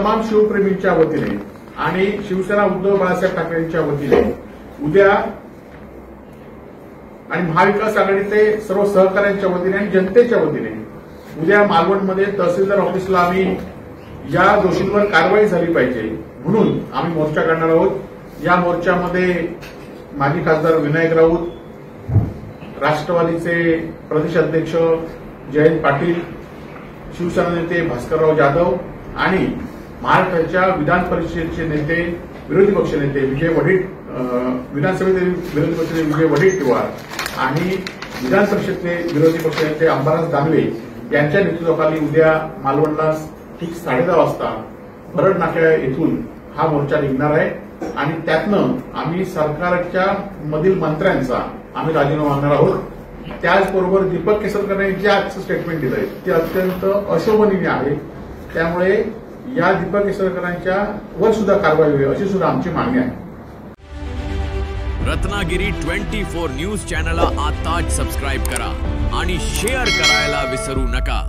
तमाम शिवप्रेमींच्या वतीने आणि शिवसेना उद्धव बाळासाहेब ठाकरेंच्या वतीने उद्या आणि महाविकास आघाडीचे सर्व सहकाऱ्यांच्या वतीने आणि जनतेच्या वतीने उद्या मालवणमध्ये तहसीलदार ऑफिसला आम्ही या दोषींवर कारवाई झाली पाहिजे म्हणून आम्ही मोर्चा काढणार आहोत। या मोर्चामध्ये माजी खासदार विनायक राऊत, राष्ट्रवादीचे प्रदेश अध्यक्ष जयंत पाटील, शिवसेना नेते भास्करराव जाधव आणि महाराष्ट्राच्या विधान परिषदेचे नेते विरोधी पक्षनेते विजय विधानसभेचे विरोधी पक्षनेते विजय वडेट्टीवार आणि विधान परिषदेचे विरोधी पक्षनेते अंबादास दानवे यांच्या नेतृत्वाखाली उद्या मालवणला ठीक 10:30 वाजता भरड नाक्या येथून हा मोर्चा निघणार आहे आणि त्यातनं आम्ही सरकारच्या मधील मंत्र्यांचा आम्ही राजीनामा आणणार आहोत। त्याचबरोबर दीपक केसरकर यांनी जे आजचं स्टेटमेंट दिलंय ते अत्यंत अशोभनीय आहे, त्यामुळे या दीपक केसरकरांच्या वर सुद्धा कारवाई होईल अशी सुद्धा आमची मागणी आहे। रत्नागिरी 24 न्यूज चॅनलला आताच सबस्क्राइब करा आणि शेअर करायला विसरू नका।